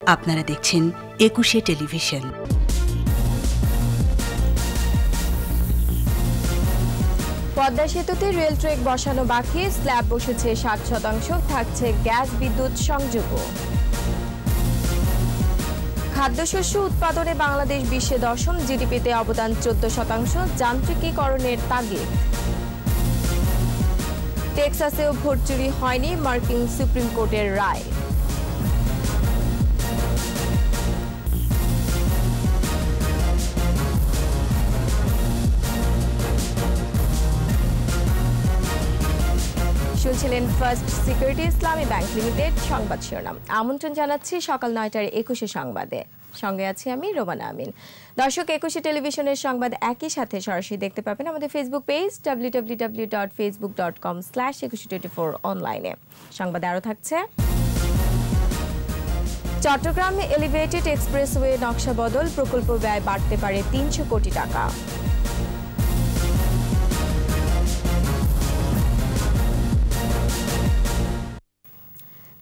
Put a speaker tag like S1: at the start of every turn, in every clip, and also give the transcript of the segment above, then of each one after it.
S1: আপনারা দেখছেন একুশে টেলিভিশন।
S2: পদ্মা সেতুতে রেল ট্র্যাক বসানো বাকি, স্ল্যাব বসেছে 60%, থাকছে গ্যাস বিদ্যুৎ সংযোগও। খাদ্যশস্য উৎপাদনে বাংলাদেশ বিশ্বে 10ম, জিডিপিতে অবদান 14%, যান্ত্রিকীকরণের তাগিদ। টেক্সাসেও ভোট চুরি হয়নি, মার্কিন সুপ্রিম কোর্টের রায়। শুনছিলেন ফার্স্ট সিকিউরিটি ইসলামী ব্যাংক লিমিটেড সংবাদ শিরোনাম। আমন্ত্রণ জানাচ্ছি সকাল 9টার 21 সংবাদে। সঙ্গে আছি আমি রোমানা আমিন। দর্শক, একুশে টেলিভিশনের সংবাদ একই সাথে সরাসরি দেখতে পাবেন আমাদের ফেসবুক পেজ www.facebook.com/2124 অনলাইনে। সংবাদে আরও থাকছে, চট্টগ্রামে এলিভেটেড এক্সপ্রেসওয়ে নকশা বদল, প্রকল্প ব্যয় বাড়তে পারে 300 কোটি টাকা।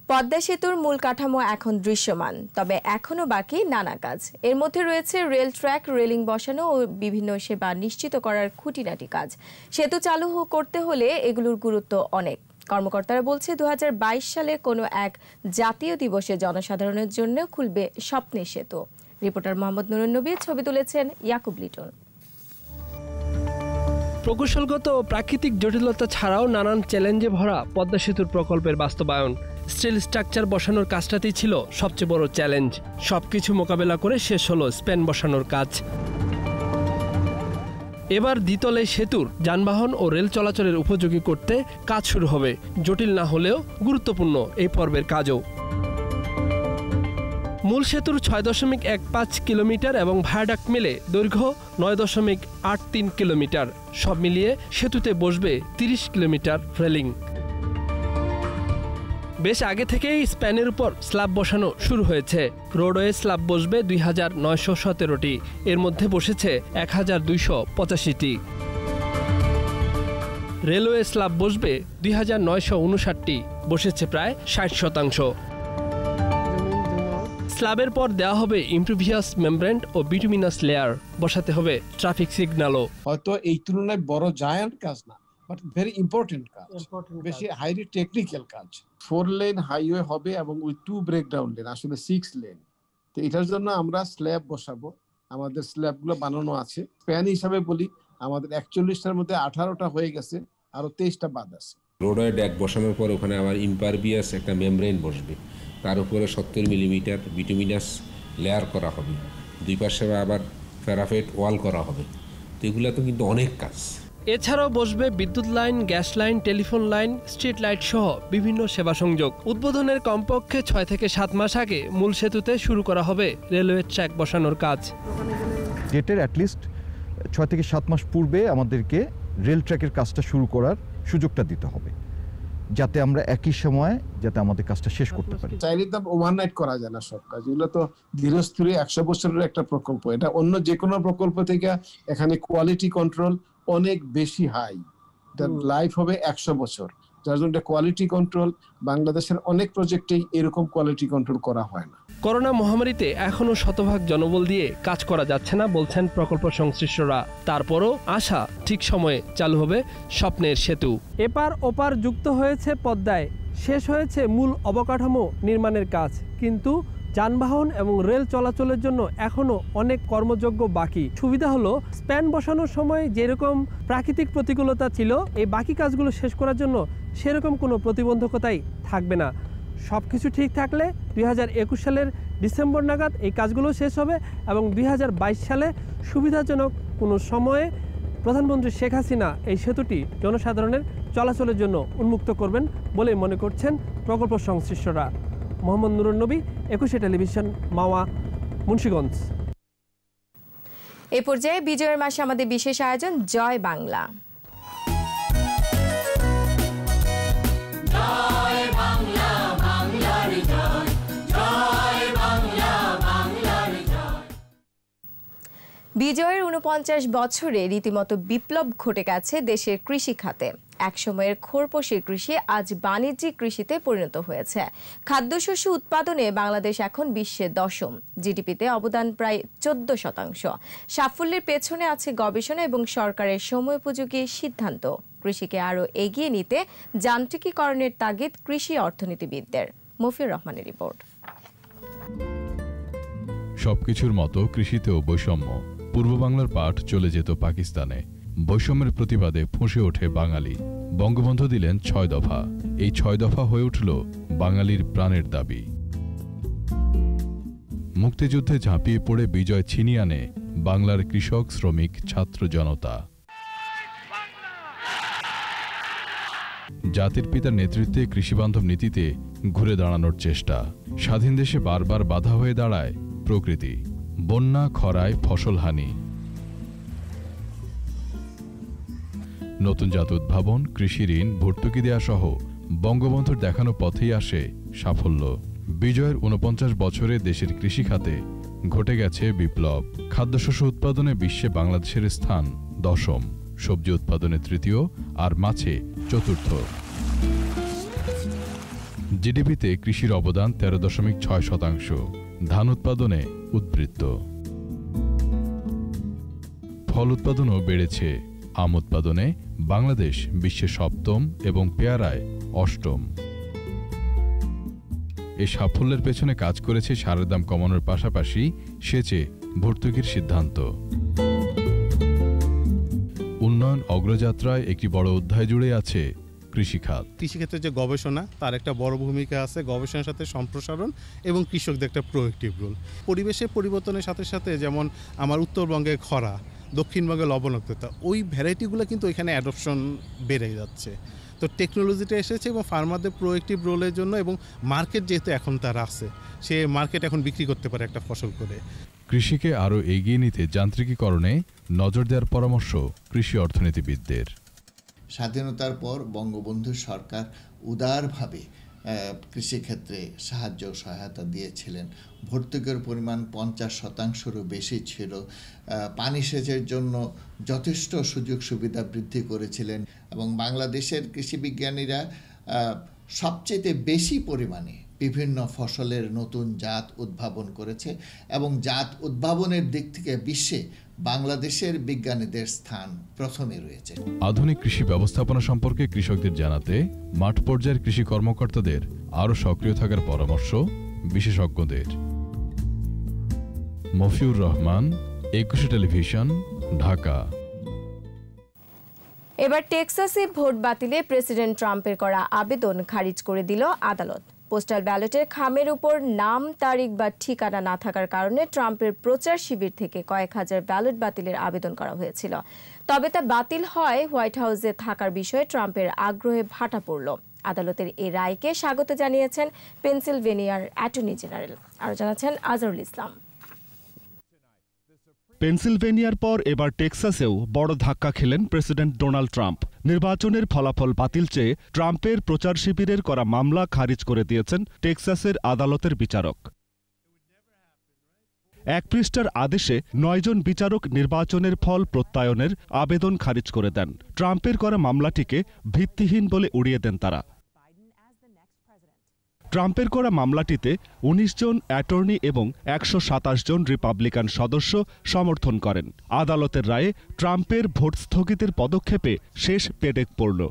S2: পদ্মা সেতুর মূল কাঠামো এখন দৃশ্যমান, তবে এখনও বাকি নানা কাজ। এর মধ্যে রয়েছে রেল ট্র্যাক, রেলিং বসানো ও বিভিন্ন সেবা নিশ্চিত করার খুঁটিনাটি কাজ। সেতু চালু করতে হলে এগুলোর গুরুত্ব অনেক। কর্মকর্তারা বলছে 2022 সালে কোনো এক জাতীয় দিবসে জনসাধারণের জন্য খুলবে স্বপ্নের সেতু। রিপোর্টার মোহাম্মদ নুরুন নবী ছবি তুলেছেন ইয়াকুব লিটন।
S3: প্রকৌশলগত ও প্রাকৃতিক জটিলতা ছাড়াও নানান চ্যালেঞ্জে ভরা পদ্মা সেতুর প্রকল্পের বাস্তবায়ন। স্টিল স্ট্রাকচার বসানোর কাজটাতেই ছিল সবচেয়ে বড় চ্যালেঞ্জ। সবকিছু মোকাবেলা করে শেষ হলো স্প্যান বসানোর কাজ। এবার দ্বিতলে সেতুর যানবাহন ও রেল চলাচলের উপযোগী করতে কাজ শুরু হবে। জটিল না হলেও গুরুত্বপূর্ণ এই পর্বের কাজও। মূল সেতুর 6.15 কিলোমিটার এবং ভায়াডাক্ট মিলে দৈর্ঘ্য 9.83 কিলোমিটার। সব মিলিয়ে সেতুতে বসবে 30 কিলোমিটার রেলিং। বেশ আগে থেকেই স্প্যানের উপর স্ল্যাব বসানো শুরু হয়েছে। রোডওয়ে স্ল্যাব বসবে 2917টি, এর মধ্যে বসেছে 1285টি। রেলওয়ে স্ল্যাব বসবে 2959টি, বসেছে প্রায় 60%। স্ল্যাবের পর দেওয়া হবে ইমপ্রিভিয়াস মেমব্রেন ও বিটুমিনাস লেয়ার, বসাতে হবে ট্রাফিক সিগন্যালও।
S4: হয়তো এই তুলনায় বড় জায়ান্ট কাজ না, বাট ভেরি ইম্পর্টেন্ট কাজ, বেশি হাইলি টেকনিক্যাল কাজ। 4 লেন হাইওয়ে হবে এবং উইথ 2 ব্রেকডাউন লেন, আসলে 6 লেন। তো এটার জন্য আমরা স্ল্যাব বসাবো। আমাদের স্ল্যাবগুলো বানানো আছে। স্প্যান হিসাবে বলি, আমাদের 41টার মধ্যে 18টা হয়ে গেছে, আরো 23টা বাদ আছে।
S5: রোডওয়ে ড্যাক বসানোর পর ওখানে আবার ইমপারভিয়াস একটা মেমব্রেন বসবে, তার উপরে 70 মিলিমিটার বিটুমিনাস লেয়ার করা হবে, দুই পাশে আবার প্যারাফেট ওয়াল করা হবে। তো এগুলো তো কিন্তু অনেক কাজ।
S3: এছাড়াও বসবে বিদ্যুৎ line, gas line, telephone line, street light সহ বিভিন্ন সেবা সংযোগ। উদ্বোধনের কমপক্ষে 6 থেকে 7 মাস আগে মূল সেতুতে শুরু করা হবে রেলওয়ে ট্র্যাক বসানোর কাজ।
S6: ডেটের অ্যাটলিস্ট 6 থেকে 7 মাস পূর্বে আমাদেরকে রেল ট্র্যাকের কাজটা শুরু করার সুযোগটা দিতে হবে, যাতে আমরা একই সময়ে আমাদের কাজটা শেষ করতে পারি।
S4: চাইলে তো ওভারনাইট করা যায় না সব কাজ। এগুলো তো ধীরস্থিরে 100 বছরের একটা প্রকল্প। এটা অন্য যে কোনো প্রকল্প থেকে এখানে কোয়ালিটি কন্ট্রোল অনেক বেশি হাই। এটার লাইফ হবে 100 বছর, যার জন্য কোয়ালিটি কন্ট্রোল বাংলাদেশের অনেক প্রজেক্টেই এরকম কোয়ালিটি কন্ট্রোল করা হয় না।
S3: করোনা মহামারীতে এখনো শতভাগ জনবল দিয়ে কাজ করা যাচ্ছে না বলছেন প্রকল্প সংশ্লিষ্টরা। তারপরও আশা, ঠিক সময়ে চালু হবে স্বপ্নের সেতু। এপার ওপার যুক্ত হয়েছে পদ্মায়, শেষ হয়েছে মূল অবকাঠামো নির্মাণের কাজ, কিন্তু যানবাহন এবং রেল চলাচলের জন্য এখনো অনেক কর্মযোগ্য বাকি। সুবিধা হলো স্প্যান বসানোর সময় যেরকম প্রাকৃতিক প্রতিকূলতা ছিল, এই বাকি কাজগুলো শেষ করার জন্য সেরকম কোনো প্রতিবন্ধকতাই থাকবে না। সব কিছু ঠিক থাকলে 2021 সালের ডিসেম্বর নাগাদ এই কাজগুলো শেষ হবে এবং 2022 সালে সুবিধাজনক কোনো সময়ে প্রধানমন্ত্রী শেখ হাসিনা এই সেতুটি জনসাধারণের চলাচলের জন্য উন্মুক্ত করবেন বলে মনে করছেন প্রকল্প সংশ্লিষ্টরা। মোহাম্মদ নুরুন নবী, একুশে টেলিভিশন, মাওয়া, মুন্সিগঞ্জ।
S2: এ পর্যায়ে বিজয়ের মাসে আমাদের বিশেষ আয়োজন জয় বাংলা। বিজয়ের 49 বছরে রীতিমতো বিপ্লব ঘটে গেছে দেশের কৃষি খাতে। একসময়ের খোরপোশের কৃষি আজ বাণিজ্যিক কৃষিতে পরিণত হয়েছে। খাদ্যশস্য উৎপাদনে বাংলাদেশ এখন বিশ্বে 10ম, জিডিপিতে অবদান প্রায় 14%। সাফল্যের পেছনে আছে গবেষণা এবং সরকারের সময়োপযোগী সিদ্ধান্ত। কৃষিকে আরও এগিয়ে নিতে যান্ত্রিকীকরণের তাগিদ কৃষি অর্থনীতিবিদদের। মফিউর রহমানের রিপোর্ট।
S7: সবকিছুর মতো কৃষিতেও বৈষম্য। পূর্ব বাংলার পাট চলে যেত পাকিস্তানে। বৈষম্যের প্রতিবাদে ফুঁসে ওঠে বাঙালি। বঙ্গবন্ধু দিলেন 6 দফা। এই 6 দফা হয়ে উঠল বাঙালির প্রাণের দাবি। মুক্তিযুদ্ধে ঝাঁপিয়ে পড়ে বিজয় ছিনিয়ে আনে বাংলার কৃষক, শ্রমিক, ছাত্র জনতা। জাতির পিতার নেতৃত্বে কৃষিবান্ধব নীতিতে ঘুরে দাঁড়ানোর চেষ্টা। স্বাধীন দেশে বারবার বাধা হয়ে দাঁড়ায় প্রকৃতি। বন্যা, খরায় ফসলহানি। নতুন জাত উদ্ভাবন, কৃষি ঋণ, ভর্তুকি দেয়া সহ বঙ্গবন্ধুর দেখানো পথেই আসে সাফল্য। বিজয়ের 49 বছরে দেশের কৃষি খাতে ঘটে গেছে বিপ্লব। খাদ্যশস্য উৎপাদনে বিশ্বে বাংলাদেশের স্থান 10ম, সবজি উৎপাদনে 3য় আর মাছে 4র্থ। জিডিপিতে কৃষির অবদান 13.6%। ধান উৎপাদনে উদ্বৃত্ত। ফল উৎপাদনও বেড়েছে। আম উৎপাদনে বাংলাদেশ বিশ্বে 7ম এবং পেয়ারায় 8ম। এই সাফল্যের পেছনে কাজ করেছে সারের দাম কমানোর পাশাপাশি সেচে ভর্তুকির সিদ্ধান্ত। উন্নয়ন অগ্রযাত্রায় একটি বড় অধ্যায় জুড়ে আছে কৃষিখাত।
S8: কৃষিক্ষেত্রে যে গবেষণা, তার একটা বড় ভূমিকা আছে। গবেষণার সাথে সম্প্রসারণ এবং কৃষকদের একটা প্রোয়েক্টিভ রোল। পরিবেশের পরিবর্তনের সাথে সাথে যেমন আমার উত্তরবঙ্গে খরা, দক্ষিণবঙ্গে লবণাক্ততা, ওই ভ্যারাইটিগুলো কিন্তু এখানে অ্যাডপশন বেড়ে যাচ্ছে। তো টেকনোলজিটা এসেছে এবং ফার্মারদের প্রোয়েক্টিভ রোলের জন্য, এবং মার্কেট যেহেতু এখন তার আছে, সে মার্কেট এখন বিক্রি করতে পারে একটা ফসল করে।
S7: কৃষিকে আরও এগিয়ে নিতে যান্ত্রিকীকরণে নজর দেওয়ার পরামর্শ কৃষি অর্থনীতিবিদদের।
S9: স্বাধীনতার পর বঙ্গবন্ধু সরকার উদারভাবে কৃষিক্ষেত্রে সাহায্য সহায়তা দিয়েছিলেন। ভর্তুকির পরিমাণ 50%-রও বেশি ছিল। পানি সেচের জন্য যথেষ্ট সুযোগ সুবিধা বৃদ্ধি করেছিলেন এবং বাংলাদেশের কৃষি বিজ্ঞানীরা সবচেয়ে বেশি পরিমাণে বিভিন্ন ফসলের নতুন জাত উদ্ভাবন করেছে এবং জাত উদ্ভাবনের দিক থেকে বিশ্বে বাংলাদেশের বিজ্ঞানীদের স্থান প্রথমে রয়েছে।
S7: আধুনিক কৃষি ব্যবস্থাপনা সম্পর্কে কৃষকদের জানাতে মাঠ পর্যায়ের কৃষি কর্মকর্তাদের আরও সক্রিয় থাকার পরামর্শ বিশেষজ্ঞদের। মফিউর রহমান, একুশে টেলিভিশন, ঢাকা।
S2: এবার টেক্সাসে ভোট বাতিলে প্রেসিডেন্ট ট্রাম্পের করা আবেদন খারিজ করে দিল আদালত। পোস্টাল ব্যালটের খামের উপর নাম, তারিখ বা ঠিকানা না থাকার কারণে ট্রাম্পের প্রচার শিবির থেকে কয়েক হাজার ব্যালট বাতিলের আবেদন করা হয়েছিল। তবে তা বাতিল হয় হোয়াইট হাউসে থাকার বিষয়ে ট্রাম্পের আগ্রহে ভাটা পড়ল। আদালতের এই রায়কে স্বাগত জানিয়েছেন পেনসিলভেনিয়ার অ্যাটর্নি জেনারেল। আরও জানাচ্ছেন আজহারুল ইসলাম।
S10: পেনসিলভেনিয়ার পর এবার টেক্সাসেও বড় ধাক্কা খেলেন প্রেসিডেন্ট ডোনাল্ড ট্রাম্প। নির্বাচনের ফলাফল বাতিল চেয়ে ট্রাম্পের প্রচার শিবিরের করা মামলা খারিজ করে দিয়েছেন টেক্সাসের আদালতের বিচারক। 1 পৃষ্ঠার আদেশে 9 জন বিচারক নির্বাচনের ফল প্রত্যয়নের আবেদন খারিজ করে দেন। ট্রাম্পের করা মামলাটিকে ভিত্তিহীন বলে উড়িয়ে দেন তারা। ট্রাম্পের করা মামলাটিতে 19 জন অ্যাটর্নি এবং 127 জন রিপাবলিকান সদস্য সমর্থন করেন। আদালতের রায়ে ট্রাম্পের ভোট স্থগিতের পদক্ষেপে শেষ পেরেক পড়ল।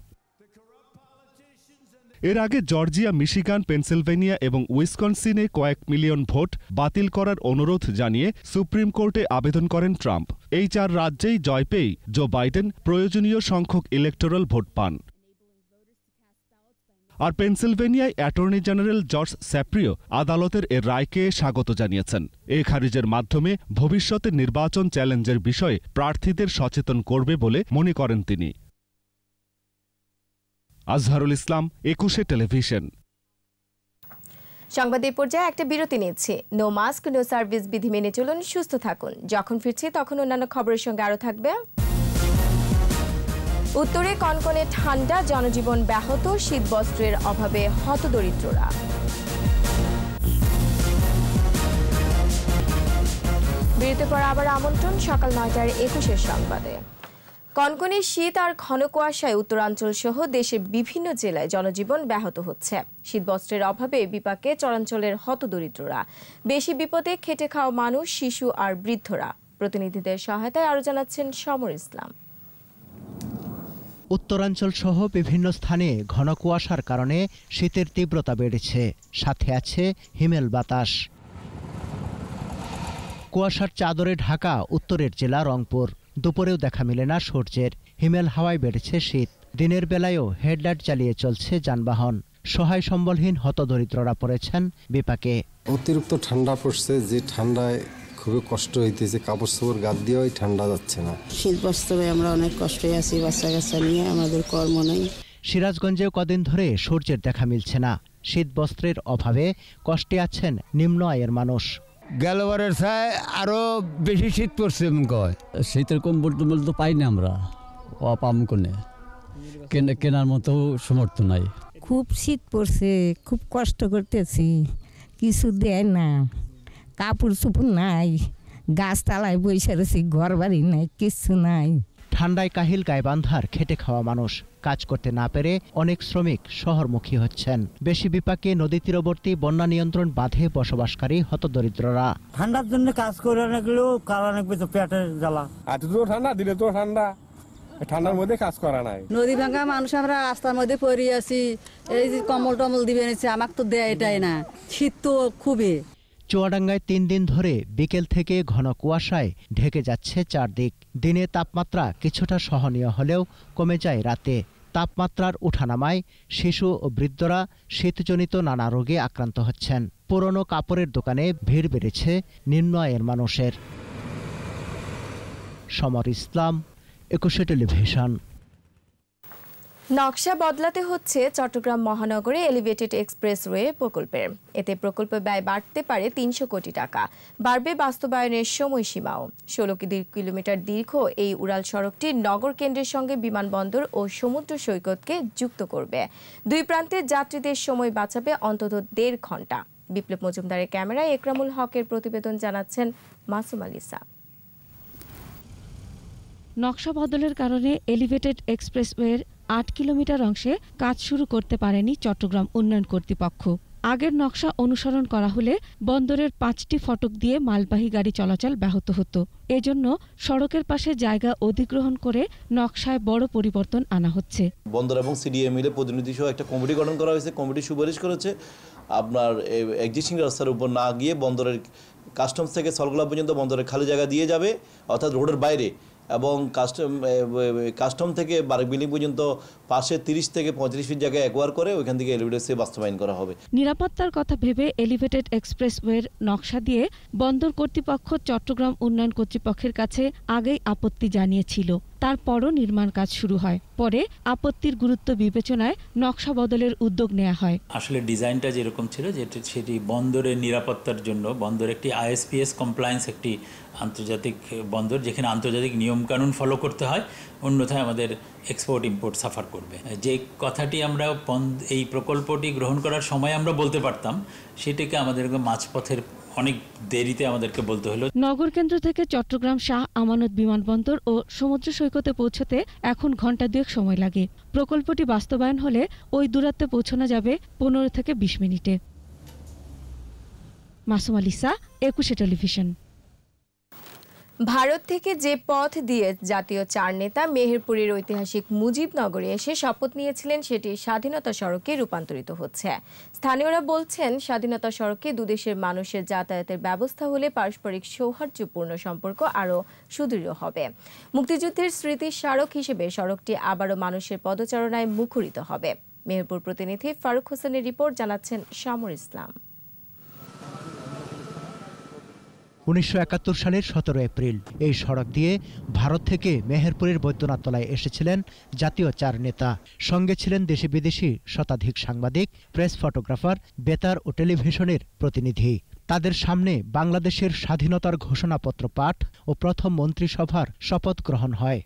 S10: এর আগে জর্জিয়া, মিশিগান, পেনসিলভেনিয়া এবং উইসকনসিনে কয়েক মিলিয়ন ভোট বাতিল করার অনুরোধ জানিয়ে সুপ্রিম কোর্টে আবেদন করেন ট্রাম্প। এই 4 রাজ্যেই জয় পেয়েই জো বাইডেন প্রয়োজনীয় সংখ্যক ইলেকটোরাল ভোট পান। আর পেনসিলভেনিয়ায় অ্যাটর্নি জেনারেল জর্জ স্যাপ্রিও আদালতের এর রায়কে স্বাগত জানিয়েছেন। এই খারিজের মাধ্যমে ভবিষ্যতে নির্বাচন চ্যালেঞ্জের বিষয়ে প্রার্থীদের সচেতন করবে বলে মনে করেন তিনি। আজহারুল ইসলাম, একুশে টেলিভিশন।
S2: সংবাদের পর্যায়ে একটা বিরতি নিচ্ছি। নো মাস্ক নো সার্ভিস বিধি মেনে চলুন, সুস্থ থাকুন। যখন ফিরছি তখন অন্যান্য খবরের সঙ্গে আরও থাকবে। উত্তরে কনকনে ঠান্ডা, জনজীবন ব্যাহত, শীতবস্ত্রের অভাবে হতদরিদ্ররা। বিরতির পর আবার আমন্ত্রণ সকাল 9টার 21 সংবাদে। কনকনে শীত আর ঘন কুয়াশায় উত্তরাঞ্চল সহ দেশের বিভিন্ন জেলায় জনজীবন ব্যাহত হচ্ছে। শীতবস্ত্রের অভাবে বিপাকে চরাঞ্চলের হতদরিদ্ররা, বেশি বিপদে খেটে খাওয়া মানুষ, শিশু আর বৃদ্ধরা। প্রতিনিধিদের সহায়তায় আরো জানাচ্ছেন সমর ইসলাম।
S11: উত্তরাঞ্চল সহ বিভিন্ন স্থানে ঘন কুয়াশার কারণে শীতের তীব্রতা বেড়েছে, সাথে আছে হিমেল বাতাস। কুয়াশার চাদরে ঢাকা উত্তরের জেলা রংপুর। দুপুরেও দেখা মেলে না সূর্যের। হিমেল হাওয়ায় বেড়েছে শীত। দিনের বেলায়ও হেডলাইট চালিয়ে চলছে যানবাহন। সহায় সম্বলহীন হতদরিদ্ররা পড়েছেন বিপাকে।
S12: অতিরিক্ত ঠান্ডা পড়ছে, যে ঠান্ডায় খুবই কষ্ট হইতেছে, কাপড় চোপড় গাদ দিয়েও ঠান্ডা যাচ্ছে না।
S13: শীত বস্ত্রে আমরা অনেক কষ্টে আছি, বাচ্চা কাচ্চা নিয়ে আমাদের কর্ম নেই।
S11: সিরাজগঞ্জেও কদিন ধরে সূর্যের দেখা মিলছে না। শীত বস্ত্রের অভাবে কষ্টে আছেন নিম্ন আয়ের মানুষ।
S14: গেলবারের ছায় আরো বেশি শীত পড়ছে। শীতের কম্বল টম্বল তো পাই না আমরা, অপাম কোনে কেনার মতো সমর্থ নাই।
S15: খুব শীত পড়ছে, খুব কষ্ট করতেছি, কিছু দেয় না, কাপড় চোপড় নাই, গাছতলায় বসে রয়েছি, ঘর বাড়ি নাই, কিছু নাই।
S11: ঠান্ডায় কাহিল গাইবান্ধার খেটে খাওয়া মানুষ কাজ করতে না পেরে অনেক শ্রমিক শহরমুখী হচ্ছেন। বেশি বিপাকে নদী তীরবর্তী বন্যা নিয়ন্ত্রণ বাঁধে বসবাসকারী হতদরিদ্ররা।
S16: ঠান্ডার জন্য কাজ করে না গেলেও কারণ পেটের জ্বালা।
S17: এত তো ঠান্ডা, দিলে তো ঠান্ডা, ঠান্ডার মধ্যে কাজ করা নাই।
S18: নদী ভাঙা মানুষ আমরা রাস্তার মধ্যে পড়ে আছি, এই যে কম্বল টম্বল দিবে নিচ্ছে, আমাকে তো দেয় এটাই না। শীত তো খুবই।
S11: চুয়াডাঙ্গায় 3 দিন ধরে বিকেল থেকে ঘন কুয়াশায় ঢেকে যাচ্ছে চারদিক। দিনে তাপমাত্রা কিছুটা সহনীয় হলেও কমে যায় রাতে। তাপমাত্রার উঠানামায় শিশু ও বৃদ্ধরা শীতজনিত নানা রোগে আক্রান্ত হচ্ছেন। পুরনো কাপড়ের দোকানে ভিড় বেড়েছে নিম্ন আয়ের মানুষের। সমর ইসলাম, একুশে টেলিভিশন।
S2: নকশা বদলাতে হচ্ছে চট্টগ্রাম মহানগরে এলিভেটেড এক্সপ্রেসওয়ে প্রকল্পের। এতে প্রকল্প ব্যয় বাড়তে পারে 300 কোটি টাকা। বাড়বে বাস্তবায়নের সময়সীমাও। 16 কিলোমিটার দীর্ঘ এই উড়াল সড়কটি নগর কেন্দ্রের সঙ্গে বিমানবন্দর ও সমুদ্র সৈকতকে যুক্ত করবে। দুই প্রান্তে যাত্রীদের সময় বাঁচাবে অন্তত 1.5 ঘন্টা। বিপ্লব মজুমদারের ক্যামেরায় একরামুল হকের প্রতিবেদন, জানাচ্ছেন মাসুম আলিসা।
S19: নকশা বদলের কারণে এলিভেটেড এক্সপ্রেসওয়ের 8 কিলোমিটার অংশে কাজ শুরু করতে পারেনি চট্টগ্রাম উন্নয়ন কর্তৃপক্ষ। আগের নকশা অনুসরণ করা হলে বন্দরের 5টি ফটক দিয়ে মালবাহী গাড়ি চলাচল ব্যাহত হতো। এজন্য সড়কের পাশে জায়গা অধিগ্রহণ করে নকশায় বড় পরিবর্তন আনা হচ্ছে।
S20: বন্দর এবং সিডিএ মিলে প্রতিনিধি সহ একটা কমিটি গঠন করা হয়েছে। কমিটি সুপারিশ করেছে আপনার এক্সিস্টিং রাস্তার উপর না গিয়ে বন্দরের কাস্টমস থেকে সলগোলা পর্যন্ত বন্দরের খালি জায়গা দিয়ে যাবে, অর্থাৎ রোডের বাইরে, এবং কাস্টম থেকে বিল্ডিং পর্যন্ত পাশে 30 থেকে 35 ফিট জায়গায় একোয়ার করে ওইখান থেকে এলিভেটেড বাস্তবায়ন করা হবে।
S19: নিরাপত্তার কথা ভেবে এলিভেটেড এক্সপ্রেসওয়ের নকশা দিয়ে বন্দর কর্তৃপক্ষ চট্টগ্রাম উন্নয়ন কর্তৃপক্ষের কাছে আগেই আপত্তি জানিয়েছিল। তারপরও নির্মাণ কাজ শুরু হয়। পরে আপত্তির গুরুত্ব বিবেচনায় নকশা বদলের উদ্যোগ নেওয়া হয়।
S21: আসলে ডিজাইনটা যেরকম ছিল, সেটি বন্দরের নিরাপত্তার জন্য, বন্দর একটি ISPS কমপ্লায়েন্স একটি আন্তর্জাতিক বন্দর, যেখানে আন্তর্জাতিক নিয়মকানুন ফলো করতে হয়, অন্যথায় আমাদের এক্সপোর্ট ইম্পোর্ট সাফার করবে। যে কথাটি আমরা এই প্রকল্পটি গ্রহণ করার সময় আমরা বলতে পারতাম, সেটিকে আমাদের মাঝপথের অনেক দেরিতে আমাদেরকে বলতে হলো।
S19: নগর কেন্দ্র থেকে চট্টগ্রাম শাহ আমানত বিমানবন্দর ও সমুদ্র সৈকতে পৌঁছতে এখন ঘণ্টা 2 সময় লাগে। প্রকল্পটি বাস্তবায়ন হলে ওই দূরত্বে পৌঁছানো যাবে 15 থেকে 20 মিনিটে। মাসুম আলিসা, একুশে টেলিভিশন।
S2: ভারত থেকে যে পথ দিয়ে জাতীয় 4 নেতা মেহেরপুরের ঐতিহাসিক মুজিবনগরে এসে শপথ নিয়েছিলেন, সেটি স্বাধীনতা সড়কে রূপান্তরিত হচ্ছে। স্থানীয়রা বলছেন, স্বাধীনতা সড়কে দুদেশের মানুষের যাতায়াতের ব্যবস্থা হলে পারস্পরিক সৌহার্দ্যপূর্ণ সম্পর্ক আরও সুদৃঢ় হবে। মুক্তিযুদ্ধের স্মৃতির স্মারক হিসেবে সড়কটি আবারও মানুষের পদচারণায় মুখরিত হবে। মেহেরপুর প্রতিনিধি ফারুক হোসেনের রিপোর্ট, জানাচ্ছেন সমর ইসলাম।
S11: 1971 সালের 17 এপ্রিল এই সড়ক দিয়ে ভারত থেকে মেহেরপুরের বৈদ্যনাথতলায় এসেছিলেন জাতীয় 4 নেতা। সঙ্গে ছিলেন দেশি বিদেশি শতাধিক সাংবাদিক, প্রেস, ফটোগ্রাফার, বেতার ও টেলিভিশনের প্রতিনিধি। তাদের সামনে বাংলাদেশের স্বাধীনতার ঘোষণাপত্র পাঠ ও প্রথম মন্ত্রিসভার শপথ গ্রহণ হয়।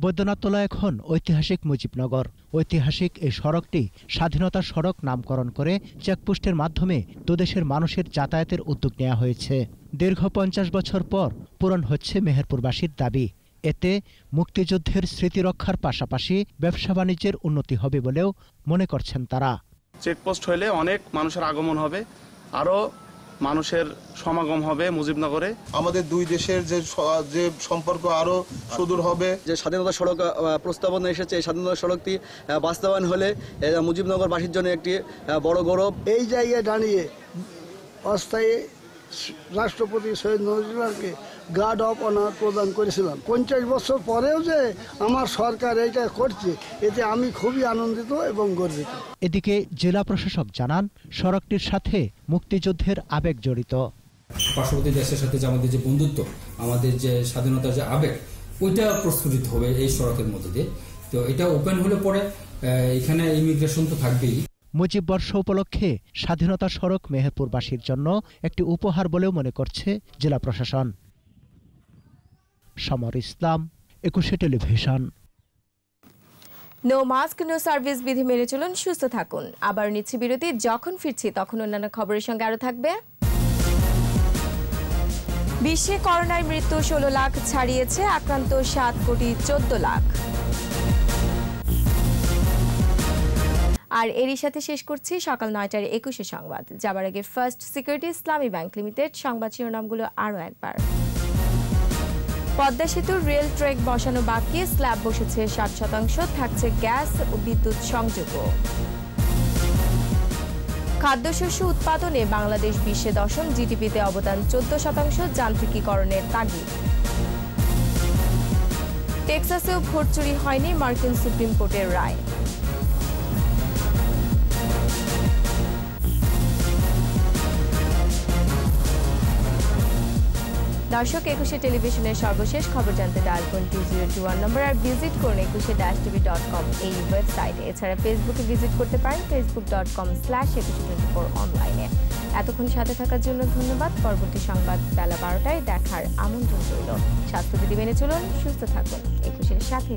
S11: বৈদ্যনাথতলা এখন ঐতিহাসিক মুজিবনগর। ঐতিহাসিক এই সড়কটি স্বাধীনতা সড়ক নামকরণ করে চেকপোস্টের মাধ্যমে দুদেশের মানুষের যাতায়াতের উদ্যোগ নেওয়া হয়েছে। দীর্ঘ 50 বছর পর পূরণ হচ্ছে মেহেরপুরবাসীর দাবি। এতে মুক্তিযুদ্ধের স্মৃতি রক্ষার পাশাপাশি ব্যবসা বাণিজ্যের উন্নতি হবে বলেও মনে করছেন তারা।
S1: চেকপোস্ট হলে অনেক মানুষের আগমন হবে, আরও মানুষের সমাগম হবে মুজিবনগরে।
S22: আমাদের দুই দেশের যে সম্পর্ক আরো সুদূর হবে।
S23: যে স্বাধীনতা সড়ক প্রস্তাবনা এসেছে, এই স্বাধীনতা সড়কটি বাস্তবায়ন হলে মুজিবনগরবাসীর জন্য একটি বড় গৌরব।
S24: এই জায়গায় দাঁড়িয়ে অস্থায়ী রাষ্ট্রপতি সৈয়দ নজরুলকে গার্ড অফ অনার প্রদান করেছিলাম। 50 বছর পরেও যে আমার সরকার এইটা করছে, এতে আমি খুবই আনন্দিত এবং গর্বিত।
S11: এদিকে জেলা প্রশাসক জানান, সড়কটির সাথে মুক্তিযুদ্ধের আবেগ জড়িত।
S25: পার্শ্ববর্তী দেশের সাথে যে আমাদের যে বন্ধুত্ব, আমাদের যে স্বাধীনতার যে আবেগ, ওইটা প্রস্ফুটিত হবে এই সড়কের মধ্যে দিয়ে। তো এটা ওপেন হলে পরে এখানে ইমিগ্রেশন তো থাকবেই।
S11: মুজিব বর্ষ উপলক্ষে স্বাধীনতা সড়ক মেহেরপুরবাসীর জন্য একটি উপহার বলেও মনে করছে জেলা প্রশাসন। Samar Islam, 21 television.
S2: No mask no service বিধি মেনে চলুন, সুস্থ থাকুন। আবার নিচ্ছি বিরতি, যখন ফিরছি তখন অন্যান্য খবরের সঙ্গে আরো থাকবে। বিশ্বে করোনায় মৃত্যু 16 লাখ ছাড়িয়েছে, আক্রান্ত 7,14,00,000। আর এরই সাথে শেষ করছি সকাল 9টার 21 সংবাদ। যাবার আগে ফার্স্ট সিকিউরিটি ইসলামী ব্যাংক লিমিটেড সংবাদ শিরোনামগুলো আরও একবার। পদ্মা সেতুর রেল ট্র্যাক বসানো বাকি, স্ল্যাব বসেছে 60%, থাকছে গ্যাস ও বিদ্যুৎ সংযোগও। খাদ্যশস্য উৎপাদনে বাংলাদেশ বিশ্বে 10ম, জিডিপিতে অবদান 14%, যান্ত্রিকীকরণের তাগিদ। টেক্সাসেও ভোট চুরি হয়নি, মার্কিন সুপ্রিম কোর্টের রায়। দর্শক, 21 টেলিভিশনের সর্বশেষ খবর জানতে ডায়াল করুন 2021 নম্বর, আর ভিজিট করুন 21-tv.com এই ওয়েবসাইটে। এছাড়া ফেসবুকে ভিজিট করতে পারেন facebook.com/2124 অনলাইনে। এতক্ষণ সাথে থাকার জন্য ধন্যবাদ। পরবর্তী সংবাদ বেলা 12টায় দেখার আমন্ত্রণ রইল। স্বাস্থ্যবিধি মেনে চলুন, সুস্থ থাকুন। 21-এর সাথে।